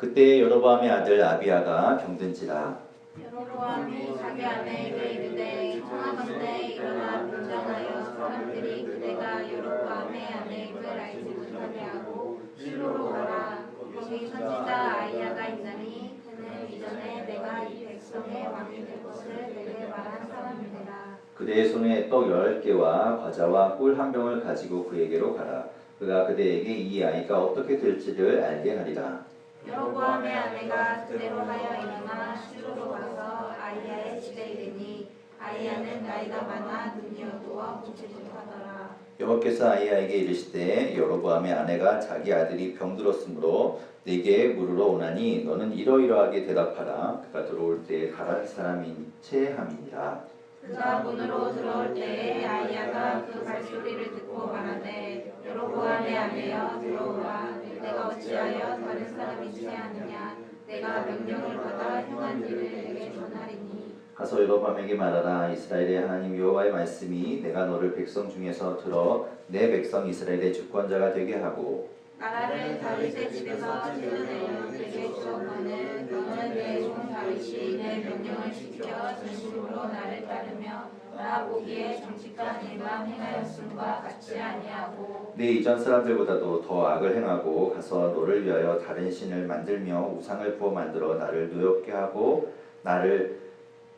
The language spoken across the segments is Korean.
그때 여로보암의 아들 아비야가 병든지라. 여로보암이 자기 아내에게 이르되 청하건대 일어나 분장하여 사람들이 그대가 여로보암의 아내임을 알지 못하게 하고 실로로 가라. 거기 선지자 아히야가 있나니 그는 이전에 내가 이 백성의 왕이 될 것을 내게 말한 사람이니라. 그대의 손에 떡 10개와 과자와 꿀 한 병을 가지고 그에게로 가라. 그가 그대에게 이 아이가 어떻게 될지를 알게 하리라. 여로보암의 아내가 그대로 하여 일어나 실로로 가서 아히야의 집에 이르니 아히야는 나이가 많아 눈이 어두워 보지 못하더라. 여호와께서 아히야에게 이르시되 여로보암의 아내가 자기 아들이 병들었으므로 내게 물으러 오나니 너는 이러이러하게 대답하라. 그가 들어올 때에 가랄 사람인 채 함이니라. 그가 문으로 들어올 때에 아히야가 그 발소리를 듣고 말하되 여로보암의 아내여 들어오라. 내가 어찌하여 다른 사람이지 않느냐. 내가 명령을 받아 행한 일을 내게 전하리니. 가서 여로보암에게 말하라. 이스라엘의 하나님 여호와의 말씀이 내가 너를 백성 중에서 들어 내 백성 이스라엘의 주권자가 되게 하고 나라를 다윗의 집에서 찔러내려 내게 주었거늘 너는 내 종 다윗이 내 명령을 지켜 진심으로 나를 따르며 나 보기에 정직한 일만 행하였음과 같이 아니하고 내 이전 사람들보다도 더 악을 행하고 가서 너를 위하여 다른 신을 만들며 우상을 부어 만들어 나를 노엽게 하고 나를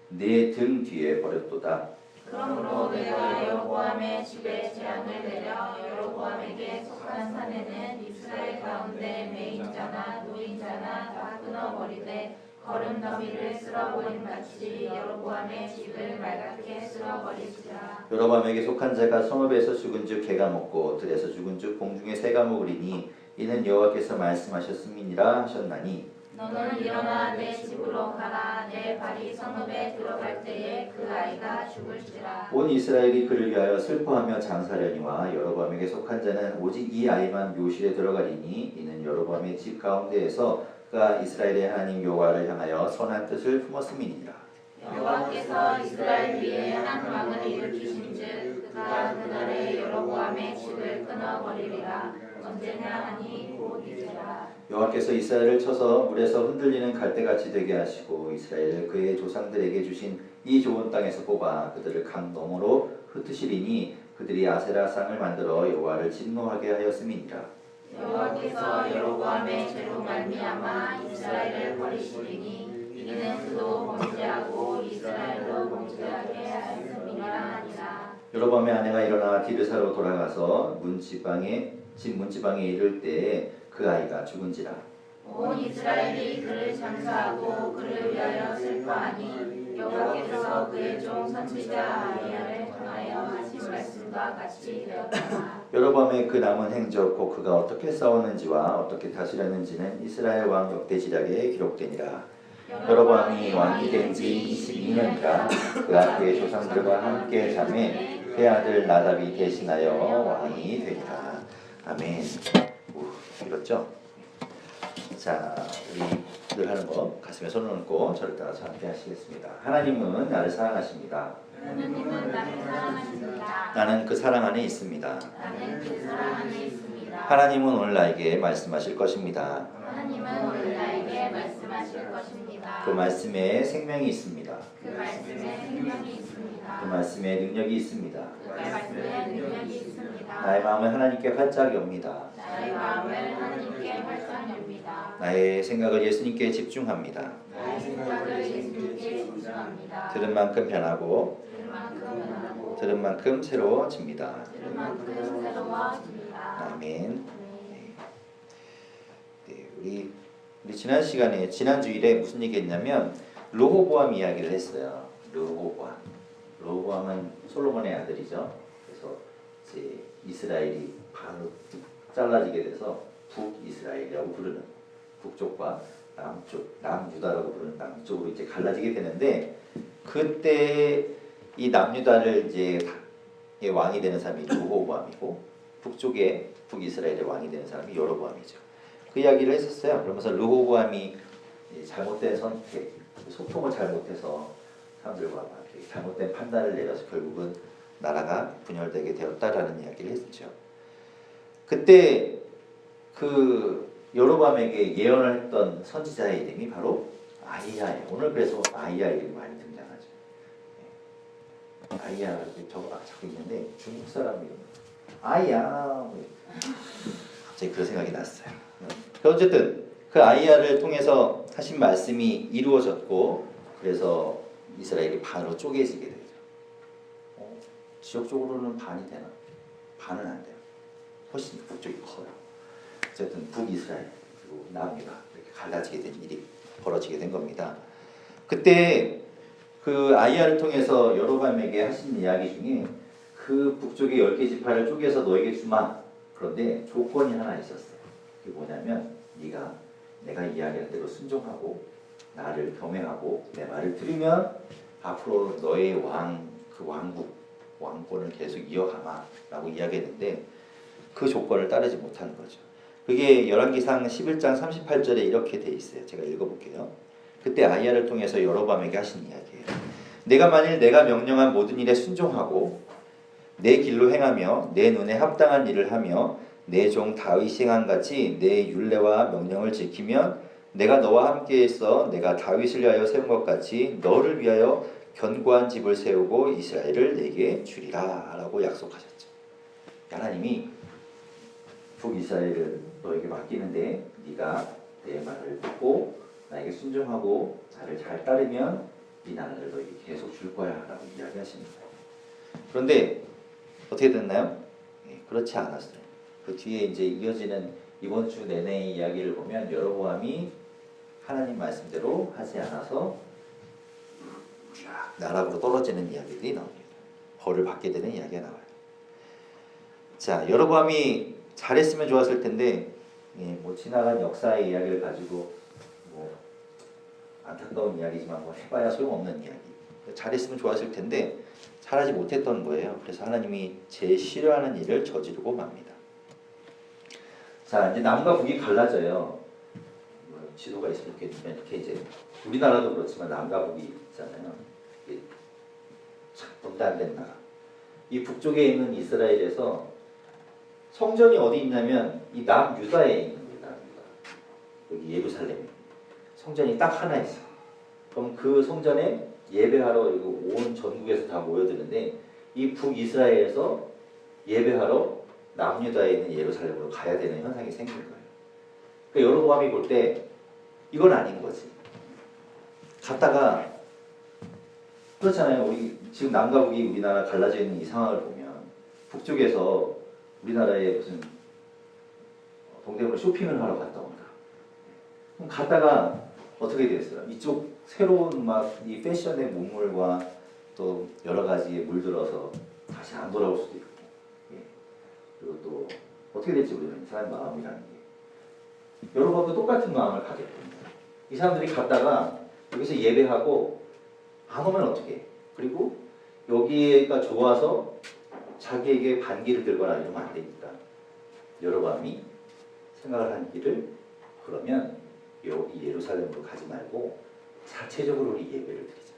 내 등 뒤에 버렸도다. 그러므로 내가 여로보암의 집에 재앙을 내려 여로보암에게 속한 산에는 이스라엘 가운데 매인자나 노인자나 다 끊어버리되 거름 더미를 쓸어버린 같이 여로보암의 집을 맑게 쓸어버리시라. 여로보암에게 속한 자가 성읍에서 죽은즉 개가 먹고 들에서 죽은즉 공중에 새가 먹으리니 이는 여호와께서 말씀하셨음이니라 하셨나니 너는 일어나 내 집으로 가라. 내 발이 성읍에 들어갈 때에 그 아이가 죽을지라. 온 이스라엘이 그를 위하여 슬퍼하며 장사려니와 여로보암에게 속한 자는 오직 이 아이만 묘실에 들어가리니 이는 여로보암의 집 가운데에서 그가 이스라엘의 하나님 여호와를 향하여 선한 뜻을 품었음이니라. 여호와께서 이스라엘 위에 한 왕을 일으키신즉 그가 그날에 여로보암의 집을 끊어버리리라. 언제냐 하니 곧 이제라. 여호와께서 이스라엘을 쳐서 물에서 흔들리는 갈대같이 되게 하시고 이스라엘을 그의 조상들에게 주신 이 좋은 땅에서 뽑아 그들을 강 너머로 흩으시리니 그들이 아세라 상을 만들어 여호와를 진노하게 하였음이니라. 여호와께서 여로보암의 죄로 말미암아 이스라엘을 버리시리니 이는 그도 범죄하고 이스라엘도 범죄하게 하였음이라 하니라. 여로보암의 아내가 일어나 디르사로 돌아가서 집 문지방에 이를 때에 그 아이가 죽은지라. 온 이스라엘이 그를 장사하고 그를 위하여 슬퍼하니 여호와께서 그의 종 선지자 아히야를 통하여 하신 말씀과 같이 되었다. 여로보암의 그 남은 행적 곧 그가 어떻게 싸웠는지와 어떻게 다스렸는지는 이스라엘 왕 역대지략에 기록되니라. 여로보암이 왕이 된 지 22년이라 그가 그의 조상들과 함께 잠에 그의 아들 나답이 대신하여 왕이 되니라. 아멘. 읽었죠? 자, 우리 늘 하는 거 가슴에 손을 얹고 저를 따라서 함께 하시겠습니다. 하나님은 나를 사랑하십니다. 하나님은 나를 사랑하십니다. 나는 그 사랑 안에 있습니다. 나는 그 사랑 안에 있습니다. 하나님은 오늘 나에게 말씀하실 것입니다. 하나님은 오늘 나에게 말씀하실 것입니다. 그 말씀에 생명이 있습니다. 그 말씀에 생명이 있습니다. 그 말씀에 능력이 있습니다. 그 말씀에 능력이 있습니다. 나의 마음을 하나님께 활짝 엽니다. 나의 마음을 하나님께 활짝 엽니다. 나의 생각을 예수님께 집중합니다. 나의 생각을 예수님께 집중합니다. 들은 만큼 변하고 들은 만큼 변하고 들은 만큼 새로워집니다. 들은 만큼 새로워집니다. 아멘. 네, 우리 지난 시간에 지난 주일에 무슨 얘기했냐면 르호보암 이야기를 했어요. 르호보암은 솔로몬의 아들이죠. 그래서 이제 이스라엘이 바로 잘라지게 돼서 북이스라엘이라고 부르는 북쪽과 남쪽, 남유다라고 부르는 남쪽으로 이제 갈라지게 되는데 그때 이 남유다를 이제 왕이 되는 사람이 르호보암이고 북쪽에 북이스라엘의 왕이 되는 사람이 여로보암이죠. 그 이야기를 했었어요. 그러면서 르호보암이 잘못된 선택, 소통을 잘못해서 사람들과 막 잘못된 판단을 내려서 결국은 나라가 분열되게 되었다라는 이야기를 했죠. 그때 그 여로보암에게 예언을 했던 선지자의 이름이 바로 아히야예요. 오늘 그래서 아히야 이름이 많이 등장하죠. 아히야 저거 자꾸 있는데 중국 사람 이름 아히야 갑자기 그런 생각이 났어요. 어쨌든 그 아히야를 통해서 하신 말씀이 이루어졌고 그래서 이스라엘이 반으로 쪼개지게 되죠. 지역적으로는 반이 되나? 반은 안 돼요. 훨씬 북쪽이 커요. 어쨌든 북이스라엘 그리고 남유다 이렇게 갈라지게 된 일이 벌어지게 된 겁니다. 그때 그 아히야를 통해서 여로보암에게 하신 이야기 중에 그 북쪽의 10개 지파를 쪼개서 너에게 주마. 그런데 조건이 하나 있었어요. 그게 뭐냐면 네가 내가 이야기한 대로 순종하고 나를 경외하고 내 말을 들으면 앞으로 너의 그 왕권을 계속 이어가마라고 이야기했는데 그 조건을 따르지 못하는 거죠. 그게 열왕기상 11장 38절에 이렇게 돼 있어요. 제가 읽어볼게요. 그때 아히야를 통해서 여로보암에게 하신 이야기예요. 내가 만일 내가 명령한 모든 일에 순종하고 내 길로 행하며 내 눈에 합당한 일을 하며 내 종 다윗이 행한 같이 내 율례와 명령을 지키면 내가 너와 함께해서 내가 다윗을 위하여 세운 것 같이 너를 위하여 견고한 집을 세우고 이스라엘을 내게 주리라 라고 약속하셨죠. 하나님이 북이스라엘을 너에게 맡기는데 네가 내 말을 듣고 나에게 순종하고 나를 잘 따르면 이 나라를 너에게 계속 줄 거야 라고 이야기하십니다. 그런데 어떻게 됐나요? 그렇지 않았어요. 그 뒤에 이제 이어지는 이번 주 내내 이야기를 보면 여로보암이 하나님 말씀대로 하지 않아서 나락으로 떨어지는 이야기들이 나옵니다. 벌을 받게 되는 이야기가 나와요. 자, 여로보암이 잘했으면 좋았을 텐데 뭐 지나간 역사의 이야기를 가지고 뭐 안타까운 이야기지만 뭐 해봐야 소용없는 이야기. 잘했으면 좋았을 텐데 잘하지 못했던 거예요. 그래서 하나님이 제일 싫어하는 일을 저지르고 맙니다. 자, 이제 남과 북이 갈라져요. 지도가 있으면 이렇게 이제 우리나라도 그렇지만 남과 북이 있잖아요. 이게 참 분단된 나라. 이 북쪽에 있는 이스라엘에서 성전이 어디 있냐면 이 남유다에 있는 거예요. 남유다. 여기 예루살렘. 성전이 딱 하나 있어. 그럼 그 성전에 예배하러 온 전국에서 다 모여드는데 이 북이스라엘에서 예배하러 남유다에 있는 예루살렘으로 가야 되는 현상이 생긴 거예요. 그러니까 여로보암이 볼 때 이건 아닌 거지. 갔다가 그렇잖아요. 우리 지금 남과 북이 우리나라 갈라져 있는 이 상황을 보면 북쪽에서 우리나라에 무슨 동대문에 쇼핑을 하러 갔다 온다. 그럼 갔다가 어떻게 됐어요? 이쪽 새로운 막 이 패션의 문물과 또 여러 가지에 물들어서 다시 안 돌아올 수도 있고, 예. 그리고 또 어떻게 될지 모르는 사람 마음이라는 게 여러 번도 똑같은 마음을 가졌거든요. 이 사람들이 갔다가 여기서 예배하고 안 오면 어떻게? 그리고 여기가 좋아서 자기에게 반기를 들거나 이러면 안 되니까 여로보암이 생각을 한 길을 그러면 여기 예루살렘으로 가지 말고 자체적으로 우리 예배를 드리자.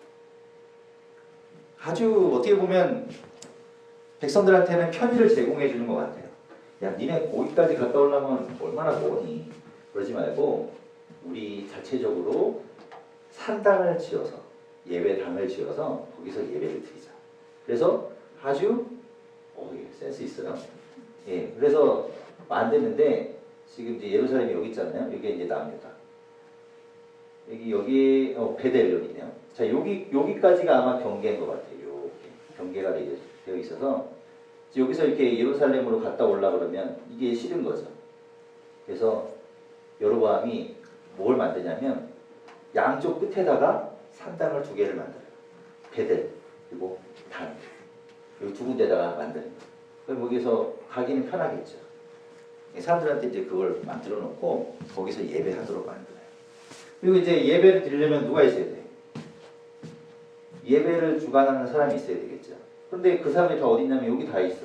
아주 어떻게 보면 백성들한테는 편의를 제공해 주는 것 같아요. 야, 니네 거기까지 갔다 오려면 얼마나 머니? 그러지 말고 우리 자체적으로 산당을 지어서 예배당을 지어서 거기서 예배를 드리자. 그래서 아주 센스 있어요. 예, 그래서 만드는데 지금 이제 예루살렘이 여기 있잖아요. 여기 이제 남유다. 여기 베델론이네요. 자, 여기까지가 아마 경계인 것 같아요. 이렇게 경계가 되어 있어서 여기서 이렇게 예루살렘으로 갔다 올라 그러면 이게 싫은 거죠. 그래서 여로보암이 뭘 만드냐면 양쪽 끝에다가 산당을 2개를 만들어요. 베델 그리고 단 여기 2군데다가 만드는 거예요. 그럼 여기서 가기는 편하겠죠. 사람들한테 이제 그걸 만들어 놓고 거기서 예배하도록 만들어요. 그리고 이제 예배를 드리려면 누가 있어야 돼? 예배를 주관하는 사람이 있어야 되겠죠. 근데 그 사람이 다 어디 있냐면 여기 다 있어.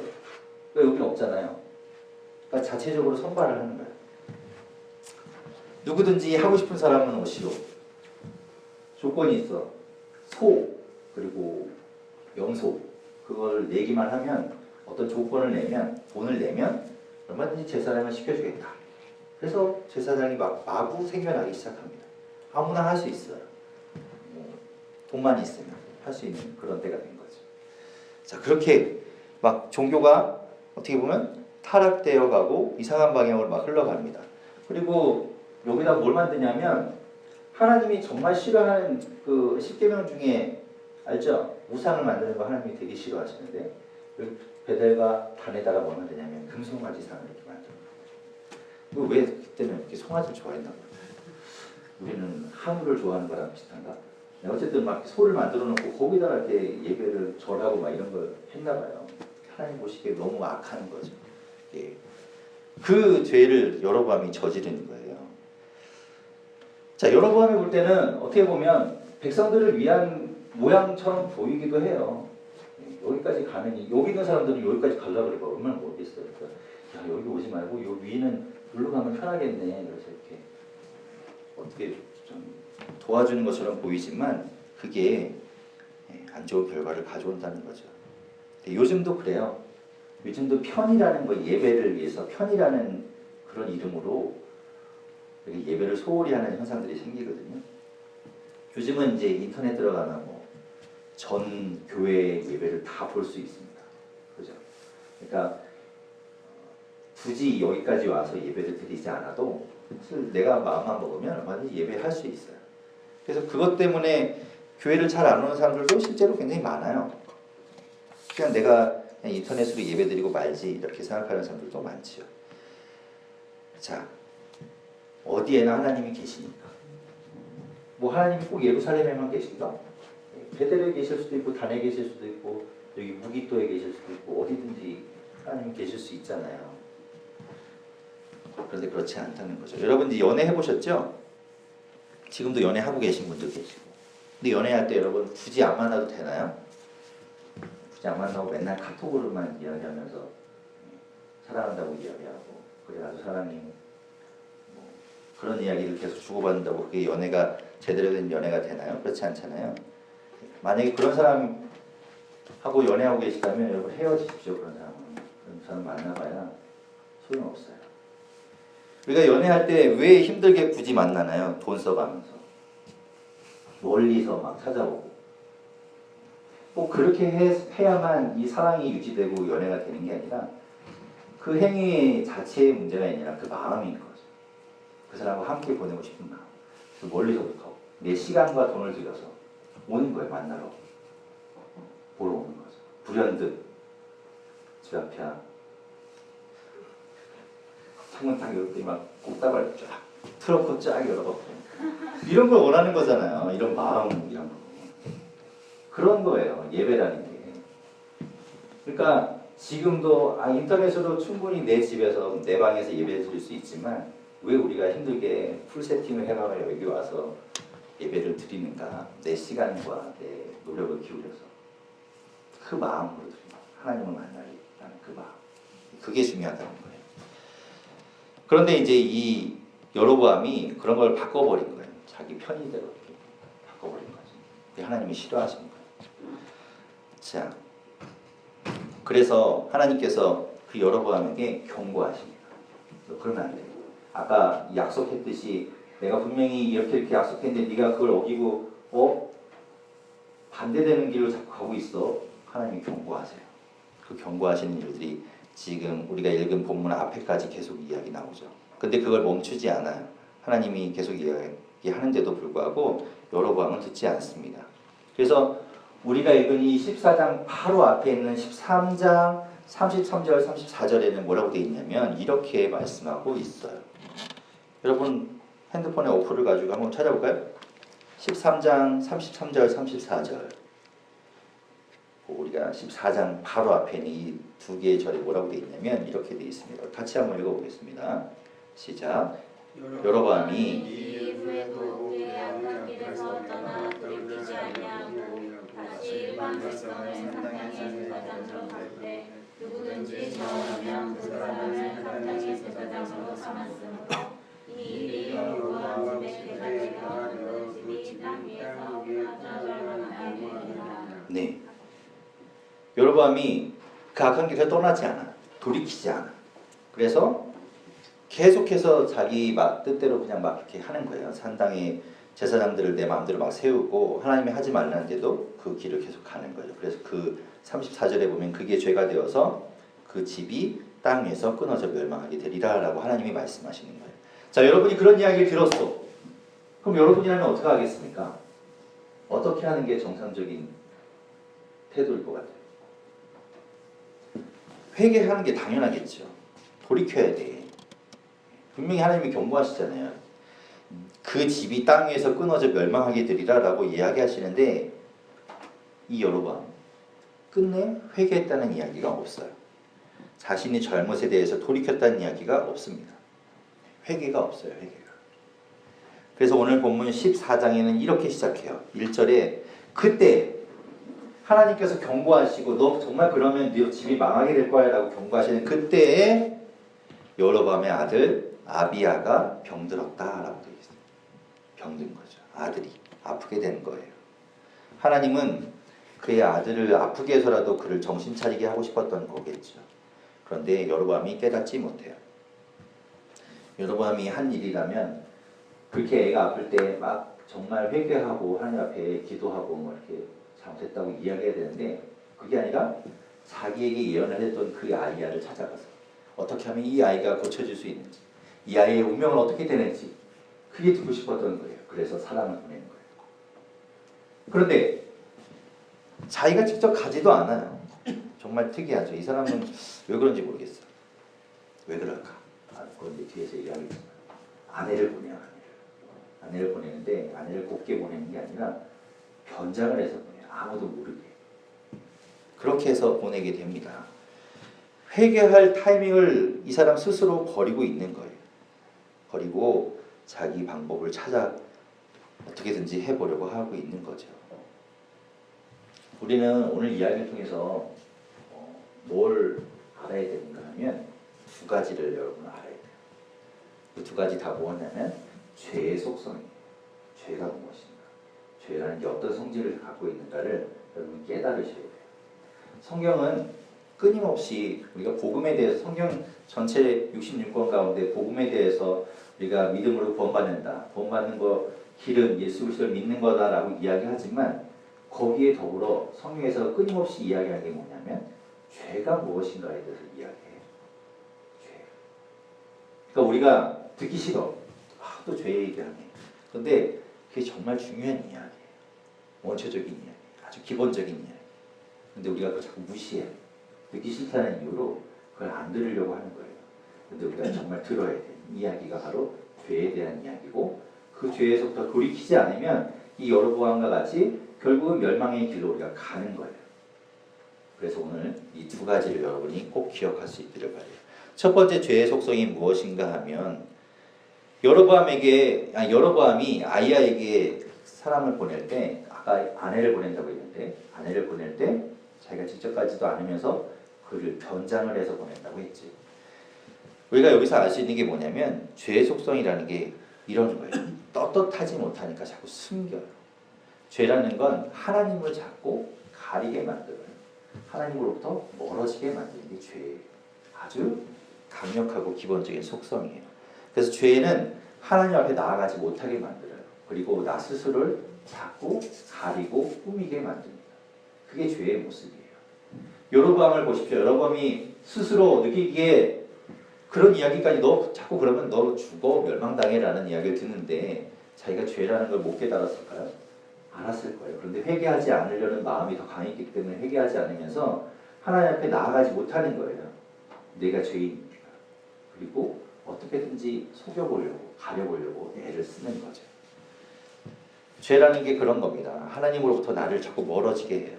그러니까 여기는 없잖아요. 그러니까 자체적으로 선발을 하는 거예요. 누구든지 하고 싶은 사람은 오시오. 조건이 있어. 소 그리고 염소 그걸 내기만 하면 어떤 조건을 내면 돈을 내면 얼마든지 제사장을 시켜주겠다. 그래서 제사장이 마구 생겨나기 시작합니다. 아무나 할 수 있어요. 뭐 돈만 있으면 할 수 있는 그런 때가 된 거죠. 자, 그렇게 막 종교가 어떻게 보면 타락되어 가고 이상한 방향으로 막 흘러갑니다. 그리고 여기다 뭘 만드냐면 하나님이 정말 싫어하는 그 십계명 중에 알죠? 우상을 만드는 거 하나님이 되게 싫어하시는데 베델과 단에다가 뭘 만드냐면 금송아지상을 이렇게 만들어요. 이거 왜 그때는 이렇게 송아지를 좋아했나 봐요. 우리는 하물을 좋아하는 거랑 비슷한가? 어쨌든 막 소를 만들어 놓고 거기다가 이렇게 예배를 절하고 막 이런 걸 했나 봐요. 하나님 보시기에 너무 악한 거죠. 예. 그 죄를 여로보암이 저지른 거예요. 자, 여로보암이 볼 때는 어떻게 보면 백성들을 위한 모양처럼 보이기도 해요. 예, 여기까지 가는 여기 있는 사람들은 여기까지 가려고 그러고 얼마나 모르겠어요. 그러니까 야, 여기 오지 말고 요 위는 여기로 가면 편하겠네. 그래서 이렇게 어떻게 좀 도와주는 것처럼 보이지만 그게 안 좋은 결과를 가져온다는 거죠. 요즘도 그래요. 요즘도 편이라는 거, 예배를 위해서 편이라는 그런 이름으로 예배를 소홀히 하는 현상들이 생기거든요. 요즘은 이제 인터넷 들어가면 뭐 전 교회 예배를 다 볼 수 있습니다. 그죠? 그러니까 굳이 여기까지 와서 예배를 드리지 않아도 사실 내가 마음만 먹으면 얼마든지 예배할 수 있어요. 그래서 그것 때문에 교회를 잘 안 오는 사람들도 실제로 굉장히 많아요. 그냥 내가 그냥 인터넷으로 예배드리고 말지 이렇게 생각하는 사람들도 많지요. 자, 어디에나 하나님이 계시니까. 뭐 하나님이 꼭 예루살렘에만 계신가? 베델에 계실 수도 있고 단에 계실 수도 있고 여기 무기토에 계실 수도 있고 어디든지 하나님이 계실 수 있잖아요. 그런데 그렇지 않다는 거죠. 여러분 이제 연애 해보셨죠? 지금도 연애하고 계신 분도 계시고. 근데 연애할 때 여러분 굳이 안 만나도 되나요? 굳이 안 만나고 맨날 카톡으로만 이야기하면서 사랑한다고 이야기하고 그래가지고 사람이 뭐 그런 이야기를 계속 주고받는다고 그게 연애가 제대로 된 연애가 되나요? 그렇지 않잖아요. 만약에 그런 사람하고 연애하고 계시다면 여러분 헤어지십시오. 그런 사람 만나봐야 소용없어요. 우리가 연애할 때 왜 힘들게 굳이 만나나요? 돈 써가면서 멀리서 막 찾아오고 꼭 그렇게 해야만 이 사랑이 유지되고 연애가 되는 게 아니라 그 행위 자체의 문제가 아니라 그 마음인 거죠. 그 사람과 함께 보내고 싶은 마음. 그 멀리서부터 내 시간과 돈을 들여서 오는 거예요. 만나러 보러 오는 거죠. 불현듯 집 앞에 창문 딱 열고 막 꽃다발 쫙 트렁크 쫙 열어놓고 이런 걸 원하는 거잖아요. 이런 마음 이런 거. 그런 거예요. 예배라는 게. 그러니까 지금도 인터넷으로 충분히 내 집에서 내 방에서 예배 드릴 수 있지만 왜 우리가 힘들게 풀 세팅을 해가며 여기 와서 예배를 드리는가. 내 시간과 내 노력을 기울여서 그 마음으로 드립니다. 하나님을 만나겠다는 그 마음. 그게 중요하다는 거예요. 그런데 이제 이 여로보암이 그런 걸 바꿔버린 거예요. 자기 편의대로 바꿔버린 거죠. 하나님이 싫어하시는 거예요. 자, 그래서 하나님께서 그 여로보암에게 경고하십니다. 너 그러면 안 돼. 아까 약속했듯이 내가 분명히 이렇게 약속했는데 네가 그걸 어기고 반대되는 길로 자꾸 가고 있어. 하나님이 경고하세요. 그 경고하시는 일들이 지금 우리가 읽은 본문 앞에까지 계속 이야기 나오죠. 근데 그걸 멈추지 않아요. 하나님이 계속 이야기하는데도 불구하고 여로보암은 듣지 않습니다. 그래서 우리가 읽은 이 14장 바로 앞에 있는 13장 33절 34절에는 뭐라고 되어 있냐면 이렇게 말씀하고 있어요. 여러분 핸드폰에 어플을 가지고 한번 찾아볼까요? 13장 33절 34절 우리가 14장 바로 앞에 있는 이 두 개의 절에 뭐라고 되어 있냐면 이렇게 되어 있습니다. 같이 한번 읽어보겠습니다. 시작. 여로보암이 이후에도 그의 악한 길에서 떠나 돌이키지 아니하고 다시 일반 백성을 산당의 제사장으로 삼되 누구든지 저어하면 그 사람을 산당의 제사장으로 삼았으므로 이 일이 여로보암 집에 대가 되어 그 집이 땅 위에서 가져져나가게 되니라. 네. 여로보암이 그 악한 길에서 떠나지 않아. 돌이키지 않아. 그래서 계속해서 자기 뜻대로 그냥 막 이렇게 하는 거예요. 산당에 제사장들을 내 마음대로 막 세우고 하나님이 하지 말라는데도 그 길을 계속 가는 거죠. 그래서 그 34절에 보면 그게 죄가 되어서 그 집이 땅 위에서 끊어져 멸망하게 되리라라고 하나님이 말씀하시는 거예요. 자, 여러분이 그런 이야기를 들었어. 그럼 여러분이라면 어떻게 하겠습니까? 어떻게 하는 게 정상적인 태도일 것 같아요? 회개하는 게 당연하겠죠. 돌이켜야 돼. 분명히 하나님이 경고하시잖아요. 그 집이 땅 위에서 끊어져 멸망하게 되리라 라고 이야기하시는데 이 여로보암 끝내 회개했다는 이야기가 없어요. 자신이 잘못에 대해서 돌이켰다는 이야기가 없습니다. 회개가 없어요. 회개가. 그래서 오늘 본문 14장에는 이렇게 시작해요. 1절에 그때 하나님께서 경고하시고 너 정말 그러면 네 집이 망하게 될 거야 라고 경고하시는 그때에 여로보암의 아들 아비야가 병들었다 라고 되어 있어요. 병든 거죠. 아들이 아프게 된 거예요. 하나님은 그의 아들을 아프게 해서라도 그를 정신 차리게 하고 싶었던 거겠죠. 그런데 여로보암이 깨닫지 못해요. 여로보암이 한 일이라면 그렇게 애가 아플 때 막 정말 회개하고 하나님 앞에 기도하고 뭐 이렇게 잘못했다고 이야기해야 되는데 그게 아니라 자기에게 예언을 했던 그 아이야를 찾아가서 어떻게 하면 이 아이가 고쳐질 수 있는지 이 아이의 운명은 어떻게 되는지 그게 듣고 싶었던 거예요. 그래서 사람을 보내는 거예요. 그런데 자기가 직접 가지도 않아요. 정말 특이하죠. 이 사람은 왜 그런지 모르겠어요. 왜 그럴까? 그런데 뒤에서 얘기하겠지만 아내를 보내요. 아내를 보내는데 아내를 곱게 보내는 게 아니라 변장을 해서 보내요. 아무도 모르게. 그렇게 해서 보내게 됩니다. 회개할 타이밍을 이 사람 스스로 버리고 있는 거예요. 버리고 자기 방법을 찾아 어떻게든지 해보려고 하고 있는 거죠. 우리는 오늘 이야기를 통해서 뭘 알아야 되는가 하면 두 가지를 여러분 알아야 돼요. 그 두 가지 다 뭐냐면 죄의 속성이에요. 죄가 무엇인가? 죄라는 게 어떤 성질을 갖고 있는가를 여러분 깨달으셔야 돼요. 성경은 끊임없이 우리가 복음에 대해서 성경 전체 66권 가운데 복음에 대해서 우리가 믿음으로 구원받는다. 구원받는 거 길은 예수 그리스도를 믿는 거다라고 이야기하지만 거기에 더불어 성경에서 끊임없이 이야기하는 게 뭐냐면 죄가 무엇인가에 대해서 이야기해요. 죄. 그러니까 우리가 듣기 싫어. 또 죄 얘기하네. 그런데 그게 정말 중요한 이야기예요. 원초적인 이야기. 아주 기본적인 이야기. 근데 우리가 그걸 자꾸 무시해요. 듣기 싫다는 이유로 그걸 안 들으려고 하는 거예요. 근데 우리가 정말 들어야 되는 이야기가 바로 죄에 대한 이야기고 그 죄에서부터 돌이키지 않으면 이 여로보암과 같이 결국은 멸망의 길로 우리가 가는 거예요. 그래서 오늘 이 두 가지를 여러분이 꼭 기억할 수 있기를 바라요. 첫 번째 죄의 속성이 무엇인가 하면 여로보암이 아이야에게 사람을 보낼 때 아까 아내를 보낸다고 했는데 아내를 보낼 때 자기가 직접 가지도 않으면서 그를 변장을 해서 보낸다고 했지. 우리가 여기서 알 수 있는 게 뭐냐면 죄의 속성이라는 게 이런 거예요. 떳떳하지 못하니까 자꾸 숨겨요. 죄라는 건 하나님을 자꾸 가리게 만들어요. 하나님으로부터 멀어지게 만드는 게 죄예요. 아주 강력하고 기본적인 속성이에요. 그래서 죄는 하나님 앞에 나아가지 못하게 만들어요. 그리고 나 스스로를 자꾸 가리고 꾸미게 만듭니다. 그게 죄의 모습이에요. 여로보암을 보십시오. 여로보암이 스스로 느끼기에 그런 이야기까지 너 자꾸 그러면 너 죽어 멸망당해라는 이야기를 듣는데 자기가 죄라는 걸 못 깨달았을까요? 알았을 거예요. 그런데 회개하지 않으려는 마음이 더 강했기 때문에 회개하지 않으면서 하나님 앞에 나아가지 못하는 거예요. 내가 죄인이니까. 그리고 어떻게든지 속여보려고 가려보려고 애를 쓰는 거죠. 죄라는 게 그런 겁니다. 하나님으로부터 나를 자꾸 멀어지게 해요.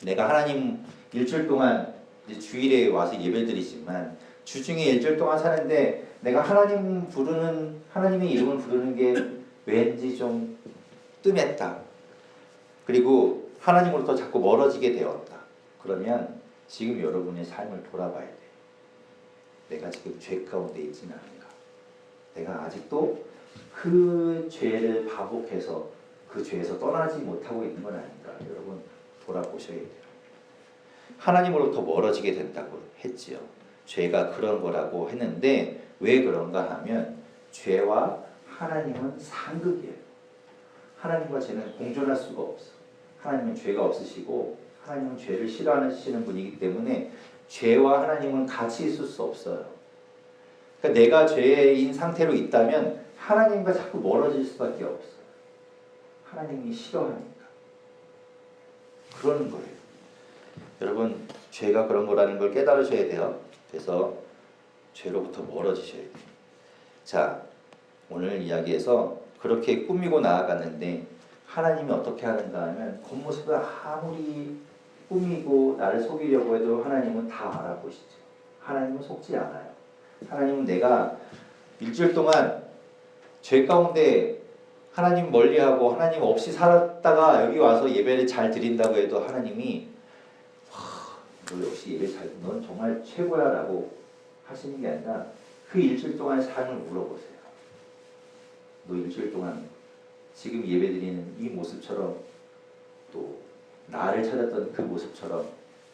내가 하나님 일주일 동안 이제 주일에 와서 예배를 드리지만 주중에 일주일 동안 사는데 내가 하나님의 이름을 부르는 게 왠지 좀 뜸했다. 그리고 하나님으로부터 자꾸 멀어지게 되었다. 그러면 지금 여러분의 삶을 돌아봐야 돼요. 내가 지금 죄 가운데 있지는 않은가? 내가 아직도 그 죄를 반복해서 그 죄에서 떠나지 못하고 있는 건 아닌가? 여러분 돌아보셔야 돼요. 하나님으로부터 멀어지게 된다고 했지요. 죄가 그런 거라고 했는데 왜 그런가 하면 죄와 하나님은 상극이에요. 하나님과 죄는 공존할 수가 없어. 하나님은 죄가 없으시고 하나님은 죄를 싫어하시는 분이기 때문에 죄와 하나님은 같이 있을 수 없어요. 그러니까 내가 죄인 상태로 있다면 하나님과 자꾸 멀어질 수밖에 없어요. 하나님이 싫어하니까. 그러는 거예요. 여러분, 죄가 그런 거라는 걸 깨달으셔야 돼요. 그래서 죄로부터 멀어지셔야 돼요. 자, 오늘 이야기에서 그렇게 꾸미고 나아갔는데 하나님이 어떻게 하는가 하면 겉모습을 아무리 꾸미고 나를 속이려고 해도 하나님은 다 알아보시죠. 하나님은 속지 않아요. 하나님은 내가 일주일 동안 죄 가운데 하나님 멀리하고 하나님 없이 살았다가 여기 와서 예배를 잘 드린다고 해도 하나님이 너 역시 예배 잘 드린 넌 정말 최고야 라고 하시는 게 아니라 그 일주일 동안의 삶을 물어보세요. 너 일주일 동안 지금 예배드리는 이 모습처럼 또 나를 찾았던 그 모습처럼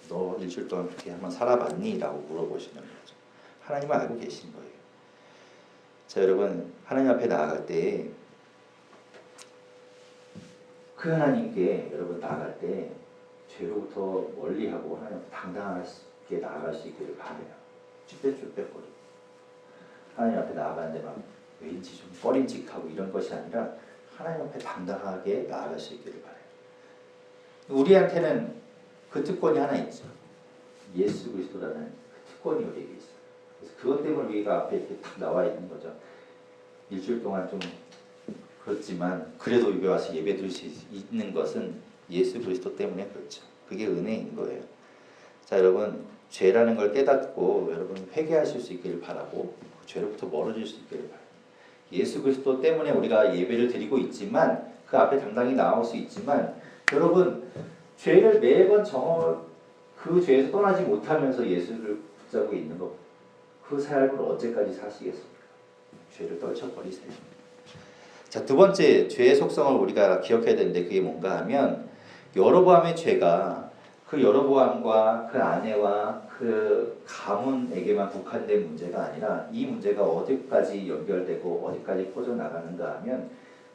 너 일주일 동안 그렇게 한번 살아봤니? 라고 물어보시는 거죠. 하나님은 알고 계신 거예요. 자, 여러분, 하나님 앞에 나아갈 때 그 하나님께 여러분 나아갈 때 죄로부터 멀리하고 하나님 앞에 당당하게 나아갈 수 있기를 바라요. 쭈뼛쭈뼛거리고 하나님 앞에 나아가는데 막 왠지 좀 꺼림직하고 이런 것이 아니라 하나님 앞에 당당하게 나아갈 수 있기를 바라요. 우리한테는 그 특권이 하나 있죠. 예수 그리스도라는 그 특권이 우리에게 있어요. 그래서 그것 때문에 우리가 앞에 이렇게 딱 나와 있는 거죠. 일주일 동안 좀 그렇지만 그래도 여기 와서 예배 드릴 수 있는 것은 예수 그리스도 때문에 그렇죠. 그게 은혜인 거예요. 자, 여러분, 죄라는 걸 깨닫고 여러분 회개하실 수 있기를 바라고 그 죄로부터 멀어질 수 있기를 바라요. 예수 그리스도 때문에 우리가 예배를 드리고 있지만 그 앞에 당당히 나올 수 있지만 여러분, 죄를 매번 그 죄에서 떠나지 못하면서 예수를 붙잡고 있는 것, 그 삶을 언제까지 사시겠습니까? 죄를 떨쳐버리세요. 자, 두 번째 죄의 속성을 우리가 기억해야 되는데 그게 뭔가 하면 여로보암의 죄가 그 여로보암과 그 아내와 그 가문에게만 국한된 문제가 아니라 이 문제가 어디까지 연결되고 어디까지 퍼져나가는가 하면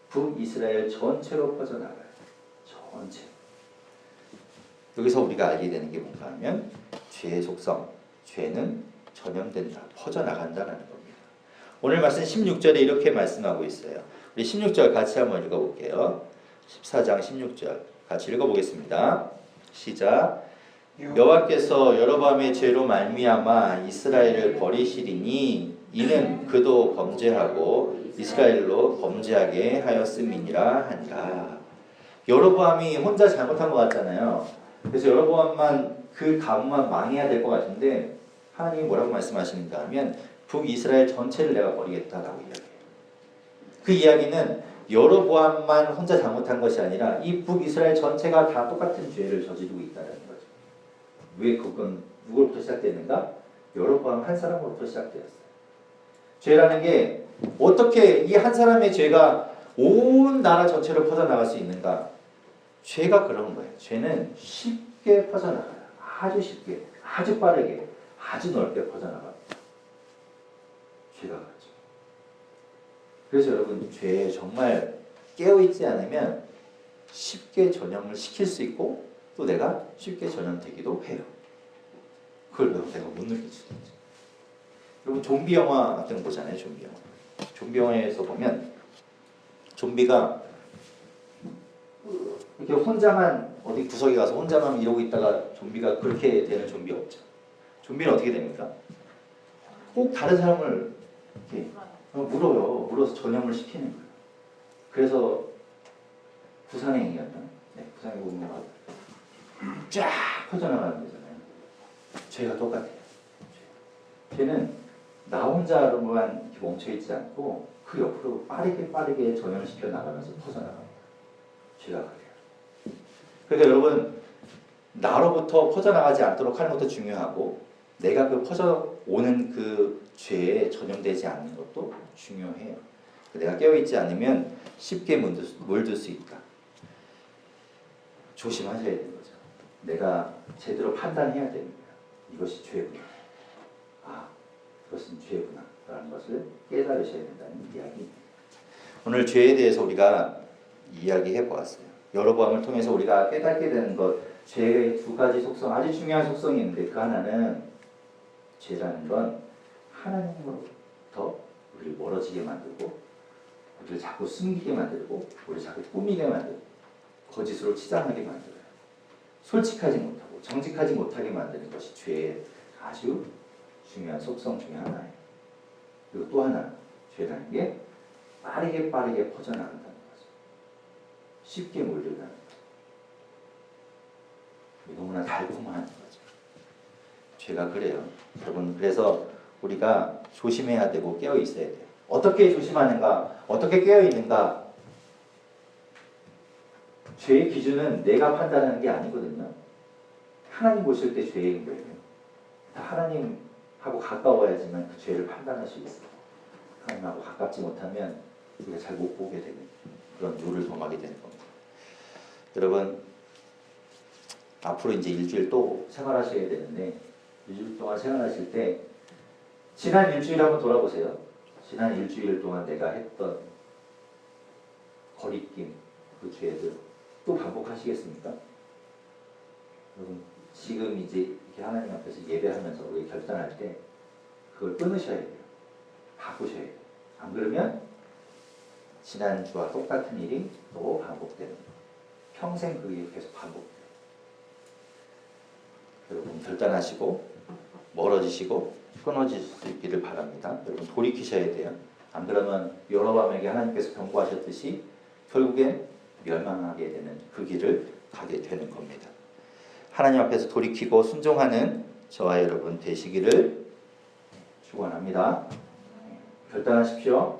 북이스라엘 전체로 퍼져나가요. 전체. 여기서 우리가 알게 되는 게 뭔가 하면 죄의 속성, 죄는 전염된다, 퍼져나간다는 겁니다. 오늘 말씀 16절에 이렇게 말씀하고 있어요. 우리 16절 같이 한번 읽어볼게요. 14장 16절 같이 읽어보겠습니다. 시작. 여호와께서 여로보암의 죄로 말미암아 이스라엘을 버리시리니 이는 그도 범죄하고 이스라엘로 범죄하게 하였음이니라 하니라. 여로보암이 혼자 잘못한 것 같잖아요. 그래서 여로보암만 그 가문만 망해야 될 것 같은데 하나님이 뭐라고 말씀하시는가 하면 북이스라엘 전체를 내가 버리겠다라고 이야기해요. 그 이야기는 여로보암만 혼자 잘못한 것이 아니라 이 북이스라엘 전체가 다 똑같은 죄를 저지르고 있다는 거죠. 왜 그건 누구로부터 시작됐는가? 여로보암 한 사람으로부터 시작되었어요. 죄라는 게 어떻게 이 한 사람의 죄가 온 나라 전체로 퍼져나갈 수 있는가? 죄가 그런 거예요. 죄는 쉽게 퍼져나가요. 아주 쉽게, 아주 빠르게, 아주 넓게 퍼져나갑니다. 죄가 그렇죠. 그래서 여러분, 죄에 정말 깨어있지 않으면 쉽게 전염을 시킬 수 있고 또 내가 쉽게 전염되기도 해요. 그걸 내가 못 느낄 수도 있죠. 여러분, 좀비 영화 같은 거 보잖아요. 좀비 영화. 좀비 영화에서 보면 좀비가 이렇게 혼자만 어디 구석에 가서 혼자만 이러고 있다가 좀비가 그렇게 되는 좀비 없죠. 좀비는 어떻게 됩니까? 꼭 다른 사람을 이렇게 물어요. 물어서 전염을 시키는 거예요. 그래서 부산행이었나? 네, 부산행 보면 쫙 퍼져나가는 거잖아요. 죄가 똑같아요. 죄는 나 혼자로만 이렇게 멈춰있지 않고 그 옆으로 빠르게 전염시켜 나가면서 퍼져나갑니다. 죄가 그래요. 그러니까 여러분, 나로부터 퍼져나가지 않도록 하는 것도 중요하고 내가 그 퍼져오는 그 죄에 전염되지 않는 것도 중요해요. 내가 깨어있지 않으면 쉽게 물들 수 있다. 조심하셔야 되는 거죠. 내가 제대로 판단해야 됩니다. 이것이 죄구나. 아, 이것은 죄구나. 라는 것을 깨달으셔야 된다는 이야기입니다. 오늘 죄에 대해서 우리가 이야기해 보았어요. 여로보암을 통해서 우리가 깨닫게 되는 것, 죄의 두 가지 속성, 아주 중요한 속성이 있는데 그 하나는 죄라는 건 하나님으로부터 우리를 멀어지게 만들고 우리를 자꾸 숨기게 만들고 우리를 자꾸 꾸미게 만들고 거짓으로 치장하게 만들어요. 솔직하지 못하고 정직하지 못하게 만드는 것이 죄의 아주 중요한 속성 중에 하나예요. 그리고 또 하나, 죄라는 게 빠르게 퍼져나간다는 거죠. 쉽게 물들다는 거죠. 너무나 달콤한 거죠. 죄가 그래요. 여러분, 그래서 우리가 조심해야 되고 깨어 있어야 돼요. 어떻게 조심하는가? 어떻게 깨어 있는가? 죄의 기준은 내가 판단하는 게 아니거든요. 하나님 보실 때 죄인 거예요. 하나님하고 가까워야지만 그 죄를 판단할 수 있어요. 하나님하고 가깝지 못하면 우리가 잘 못 보게 되는 그런 룰을 범하게 되는 겁니다. 여러분, 앞으로 이제 일주일 또 생활하셔야 되는데 일주일 동안 생활하실 때 지난 일주일 한번 돌아보세요. 지난 일주일 동안 내가 했던 거리낌, 그 죄들 또 반복하시겠습니까? 여러분, 지금 이제 이렇게 하나님 앞에서 예배하면서 우리 결단할 때 그걸 끊으셔야 돼요. 바꾸셔야 돼요. 안 그러면 지난주와 똑같은 일이 또 반복되는 거예요. 평생 그게 계속 반복돼요. 여러분, 결단하시고 멀어지시고 끊어지시기를 바랍니다. 여러분, 돌이키셔야 돼요. 안 그러면 여로보암에게 하나님께서 경고하셨듯이 결국엔 멸망하게 되는 그 길을 가게 되는 겁니다. 하나님 앞에서 돌이키고 순종하는 저와 여러분 되시기를 축원합니다. 결단하십시오.